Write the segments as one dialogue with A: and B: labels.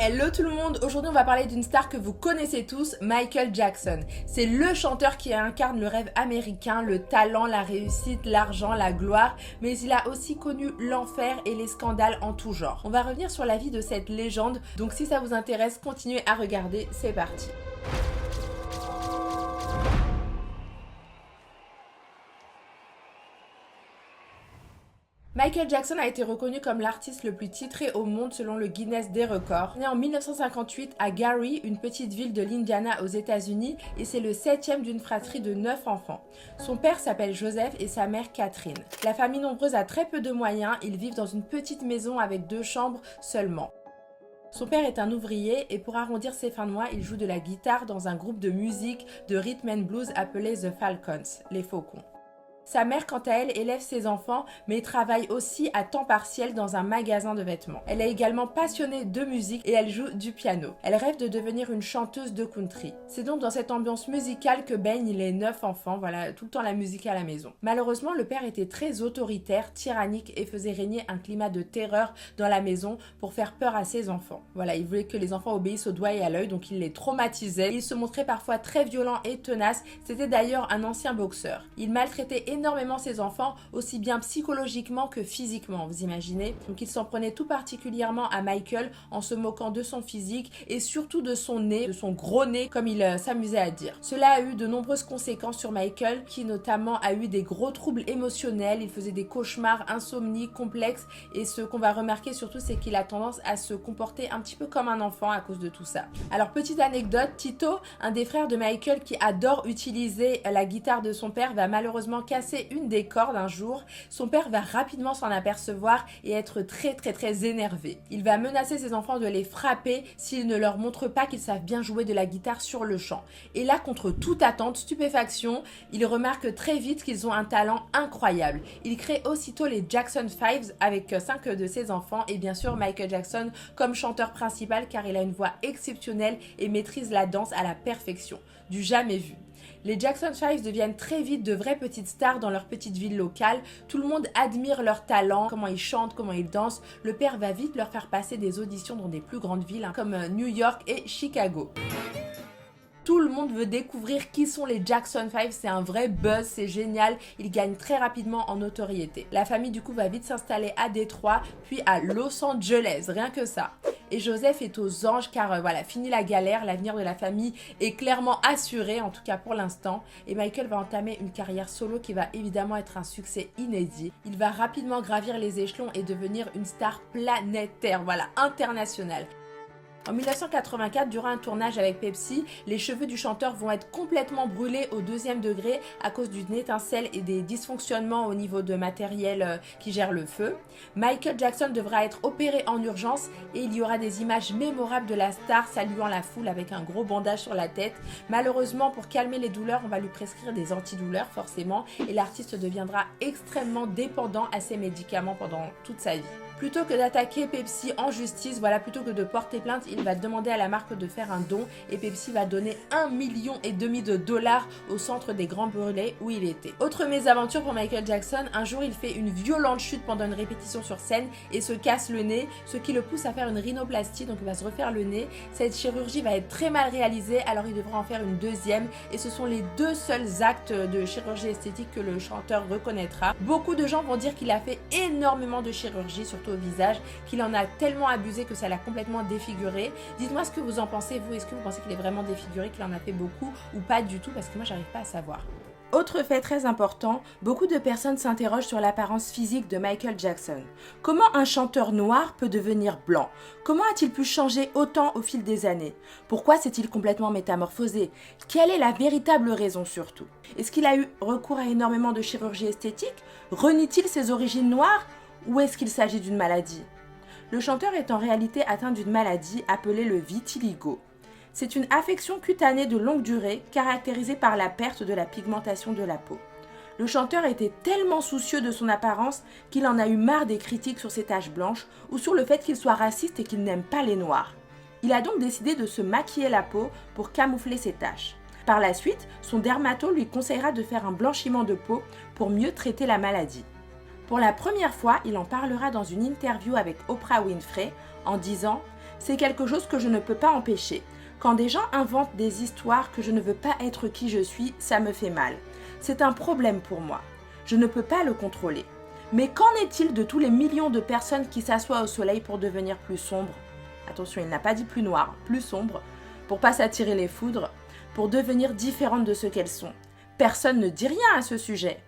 A: Hello tout le monde, aujourd'hui on va parler d'une star que vous connaissez tous, Michael Jackson. C'est le chanteur qui incarne le rêve américain, le talent, la réussite, l'argent, la gloire, mais il a aussi connu l'enfer et les scandales en tout genre. On va revenir sur la vie de cette légende, donc si ça vous intéresse, continuez à regarder, c'est parti. Michael Jackson a été reconnu comme l'artiste le plus titré au monde selon le Guinness des records. Né en 1958 à Gary, une petite ville de l'Indiana aux États-Unis, et c'est le 7e d'une fratrie de 9 enfants. Son père s'appelle Joseph et sa mère Catherine. La famille nombreuse a très peu de moyens, ils vivent dans une petite maison avec 2 chambres seulement. Son père est un ouvrier et pour arrondir ses fins de mois, il joue de la guitare dans un groupe de musique de rhythm and blues appelé The Falcons, les Faucons. Sa mère, quant à elle, élève ses enfants, mais travaille aussi à temps partiel dans un magasin de vêtements. Elle est également passionnée de musique et elle joue du piano. Elle rêve de devenir une chanteuse de country. C'est donc dans cette ambiance musicale que baignent les 9 enfants, voilà, tout le temps la musique à la maison. Malheureusement, le père était très autoritaire, tyrannique et faisait régner un climat de terreur dans la maison pour faire peur à ses enfants. Voilà, il voulait que les enfants obéissent au doigt et à l'œil, donc il les traumatisait. Il se montrait parfois très violent et tenace. C'était d'ailleurs un ancien boxeur. Il maltraitait énormément ses enfants, aussi bien psychologiquement que physiquement, vous imaginez. Donc il s'en prenait tout particulièrement à Michael en se moquant de son physique et surtout de son nez, de son gros nez comme il s'amusait à dire. Cela a eu de nombreuses conséquences sur Michael qui notamment a eu des gros troubles émotionnels, il faisait des cauchemars, insomnie, complexes et ce qu'on va remarquer surtout c'est qu'il a tendance à se comporter un petit peu comme un enfant à cause de tout ça. Alors petite anecdote, Tito, un des frères de Michael qui adore utiliser la guitare de son père va malheureusement casser une des cordes un jour. Son père va rapidement s'en apercevoir et être très énervé. Il va menacer ses enfants de les frapper s'ils ne leur montrent pas qu'ils savent bien jouer de la guitare sur le champ. Et là, contre toute attente, stupéfaction, il remarque très vite qu'ils ont un talent incroyable. Il crée aussitôt les Jackson 5 avec 5 de ses enfants et bien sûr Michael Jackson comme chanteur principal car il a une voix exceptionnelle et maîtrise la danse à la perfection, du jamais vu. Les Jackson 5 deviennent très vite de vraies petites stars dans leur petite ville locale. Tout le monde admire leur talent, comment ils chantent, comment ils dansent. Le père va vite leur faire passer des auditions dans des plus grandes villes comme New York et Chicago. Tout le monde veut découvrir qui sont les Jackson 5, c'est un vrai buzz, c'est génial, ils gagnent très rapidement en notoriété. La famille du coup va vite s'installer à Détroit, puis à Los Angeles, rien que ça. Et Joseph est aux anges car voilà, fini la galère, l'avenir de la famille est clairement assuré, en tout cas pour l'instant. Et Michael va entamer une carrière solo qui va évidemment être un succès inédit. Il va rapidement gravir les échelons et devenir une star planétaire, voilà, internationale. En 1984, durant un tournage avec Pepsi, les cheveux du chanteur vont être complètement brûlés au 2e degré à cause d'une étincelle et des dysfonctionnements au niveau de matériel qui gère le feu. Michael Jackson devra être opéré en urgence et il y aura des images mémorables de la star saluant la foule avec un gros bandage sur la tête. Malheureusement, pour calmer les douleurs, on va lui prescrire des antidouleurs forcément et l'artiste deviendra extrêmement dépendant à ces médicaments pendant toute sa vie. Plutôt que d'attaquer Pepsi en justice, voilà, plutôt que de porter plainte, il va demander à la marque de faire un don et Pepsi va donner 1,5 million de dollars au centre des Grands Brûlés où il était. Autre mésaventure pour Michael Jackson, un jour il fait une violente chute pendant une répétition sur scène et se casse le nez, ce qui le pousse à faire une rhinoplastie, donc il va se refaire le nez. Cette chirurgie va être très mal réalisée, alors il devra en faire une deuxième et ce sont les 2 seuls actes de chirurgie esthétique que le chanteur reconnaîtra. Beaucoup de gens vont dire qu'il a fait énormément de chirurgie, surtout au visage, qu'il en a tellement abusé que ça l'a complètement défiguré. Dites-moi ce que vous en pensez, vous. Est-ce que vous pensez qu'il est vraiment défiguré, qu'il en a fait beaucoup ou pas du tout? Parce que moi, j'arrive pas à savoir. Autre fait très important, beaucoup de personnes s'interrogent sur l'apparence physique de Michael Jackson. Comment un chanteur noir peut devenir blanc? Comment a-t-il pu changer autant au fil des années? Pourquoi s'est-il complètement métamorphosé? Quelle est la véritable raison surtout? Est-ce qu'il a eu recours à énormément de chirurgie esthétique? Renie-t-il ses origines noires? Ou est-ce qu'il s'agit d'une maladie? Le chanteur est en réalité atteint d'une maladie appelée le vitiligo. C'est une affection cutanée de longue durée caractérisée par la perte de la pigmentation de la peau. Le chanteur était tellement soucieux de son apparence qu'il en a eu marre des critiques sur ses taches blanches ou sur le fait qu'il soit raciste et qu'il n'aime pas les noirs. Il a donc décidé de se maquiller la peau pour camoufler ses taches. Par la suite, son dermato lui conseillera de faire un blanchiment de peau pour mieux traiter la maladie. Pour la première fois, il en parlera dans une interview avec Oprah Winfrey en disant C'est quelque chose que je ne peux pas empêcher. Quand des gens inventent des histoires que je ne veux pas être qui je suis, ça me fait mal. C'est un problème pour moi. Je ne peux pas le contrôler. Mais qu'en est-il de tous les millions de personnes qui s'assoient au soleil pour devenir plus sombres? Attention, il n'a pas dit plus noir, plus sombre, pour pas s'attirer les foudres, pour devenir différentes de ce qu'elles sont. Personne ne dit rien à ce sujet.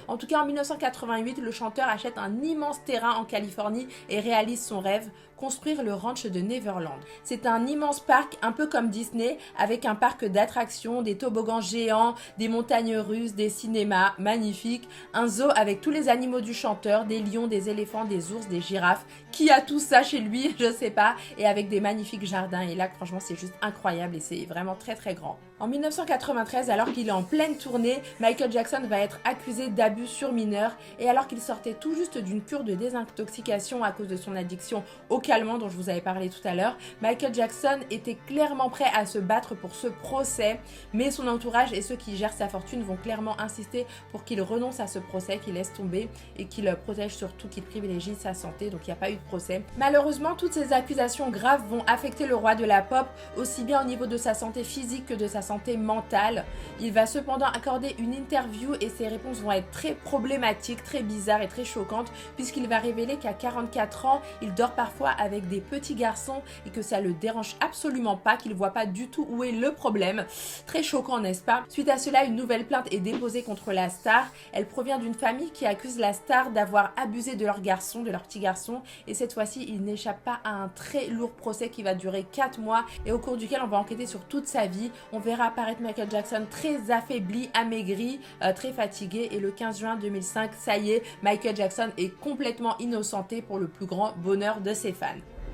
A: En tout cas, en 1988, le chanteur achète un immense terrain en Californie et réalise son rêve, construire le ranch de Neverland. C'est un immense parc, un peu comme Disney, avec un parc d'attractions, des toboggans géants, des montagnes russes, des cinémas magnifiques, un zoo avec tous les animaux du chanteur, des lions, des éléphants, des ours, des girafes. Qui a tout ça chez lui? Je sais pas. Et avec des magnifiques jardins et lacs, franchement, c'est juste incroyable et c'est vraiment très très grand. En 1993, alors qu'il est en pleine tournée, Michael Jackson va être accusé d'abus sur mineurs et alors qu'il sortait tout juste d'une cure de désintoxication à cause de son addiction au calmant dont je vous avais parlé tout à l'heure, Michael Jackson était clairement prêt à se battre pour ce procès, mais son entourage et ceux qui gèrent sa fortune vont clairement insister pour qu'il renonce à ce procès, qu'il laisse tomber et qu'il protège surtout, qu'il privilégie sa santé, donc il n'y a pas eu de procès. Malheureusement, toutes ces accusations graves vont affecter le roi de la pop, aussi bien au niveau de sa santé physique que de sa santé mentale. Il va cependant accorder une interview et ses réponses vont être très problématiques, très bizarres et très choquantes puisqu'il va révéler qu'à 44 ans, il dort parfois avec des petits garçons et que ça le dérange absolument pas, qu'il voit pas du tout où est le problème. Très choquant, n'est-ce pas? Suite à cela, une nouvelle plainte est déposée contre la star. Elle provient d'une famille qui accuse la star d'avoir abusé de leur garçon, de leur petit garçon, et cette fois-ci, il n'échappe pas à un très lourd procès qui va durer 4 mois et au cours duquel on va enquêter sur toute sa vie. On verra apparaître Michael Jackson très affaibli, amaigri, très fatigué et le 15 juin 2005, ça y est, Michael Jackson est complètement innocenté pour le plus grand bonheur de ses fans.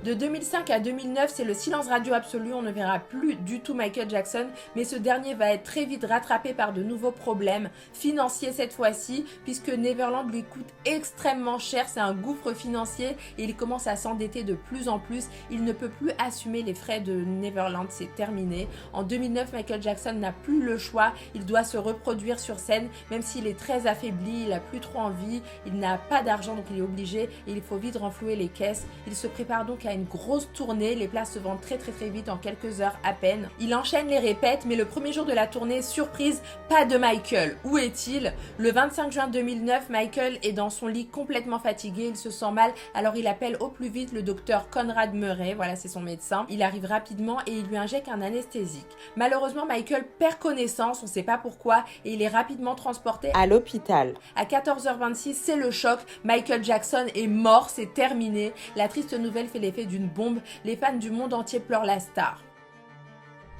A: De 2005 à 2009, c'est le silence radio absolu, on ne verra plus du tout Michael Jackson, mais ce dernier va être très vite rattrapé par de nouveaux problèmes financiers cette fois-ci, puisque Neverland lui coûte extrêmement cher, c'est un gouffre financier et il commence à s'endetter de plus en plus, il ne peut plus assumer les frais de Neverland, c'est terminé. En 2009, Michael Jackson n'a plus le choix, il doit se reproduire sur scène, même s'il est très affaibli, il n'a plus trop envie, il n'a pas d'argent donc il est obligé et il faut vite renflouer les caisses. Il se prépare donc à une grosse tournée, les places se vendent très vite en quelques heures à peine. Il enchaîne les répètes, mais le premier jour de la tournée, surprise, pas de Michael. Où est-il? Le 25 juin 2009, Michael est dans son lit complètement fatigué, il se sent mal, alors il appelle au plus vite le docteur Conrad Murray, voilà c'est son médecin. Il arrive rapidement et il lui injecte un anesthésique. Malheureusement, Michael perd connaissance, on sait pas pourquoi, et il est rapidement transporté à l'hôpital. À 14h26, c'est le choc, Michael Jackson est mort, c'est terminé. La triste nouvelle fait l'effet d'une bombe, les fans du monde entier pleurent la star.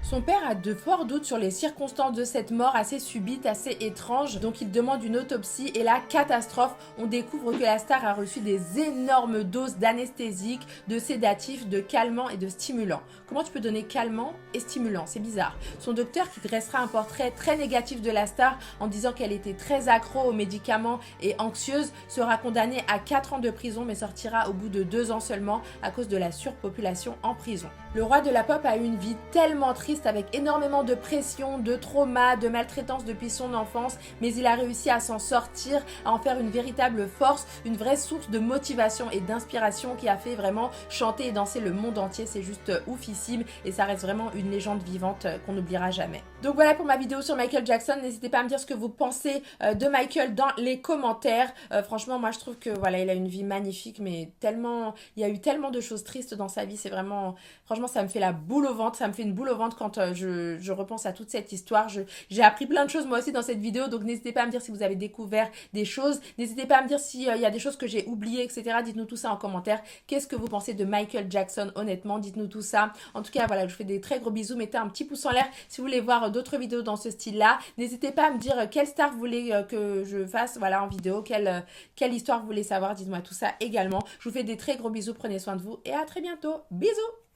A: Son père a de forts doutes sur les circonstances de cette mort assez subite, assez étrange, donc il demande une autopsie et là, catastrophe, on découvre que la star a reçu des énormes doses d'anesthésiques, de sédatifs, de calmants et de stimulants. Comment tu peux donner calmant et stimulant? C'est bizarre. Son docteur, qui dressera un portrait très négatif de la star en disant qu'elle était très accro aux médicaments et anxieuse, sera condamné à 4 ans de prison mais sortira au bout de 2 ans seulement à cause de la surpopulation en prison. Le roi de la pop a eu une vie tellement triste avec énormément de pression, de traumas, de maltraitance depuis son enfance, mais il a réussi à s'en sortir, à en faire une véritable force, une vraie source de motivation et d'inspiration qui a fait vraiment chanter et danser le monde entier. C'est juste oufissime et ça reste vraiment une légende vivante qu'on n'oubliera jamais. Donc voilà pour ma vidéo sur Michael Jackson. N'hésitez pas à me dire ce que vous pensez de Michael dans les commentaires. Franchement, moi je trouve que voilà, il a une vie magnifique, mais tellement, il y a eu tellement de choses tristes dans sa vie. C'est vraiment, franchement, ça me fait la boule au ventre. Ça me fait une boule au ventre quand je repense à toute cette histoire. J'ai appris plein de choses moi aussi dans cette vidéo, donc n'hésitez pas à me dire si vous avez découvert des choses. N'hésitez pas à me dire s'il y a des choses que j'ai oubliées, etc. Dites-nous tout ça en commentaire. Qu'est-ce que vous pensez de Michael Jackson, honnêtement? Dites-nous tout ça. En tout cas, voilà, je vous fais des très gros bisous. Mettez un petit pouce en l'air si vous voulez voir d'autres vidéos dans ce style-là. N'hésitez pas à me dire quelle star vous voulez que je fasse voilà, en vidéo, quelle histoire vous voulez savoir. Dites-moi tout ça également. Je vous fais des très gros bisous. Prenez soin de vous et à très bientôt. Bisous!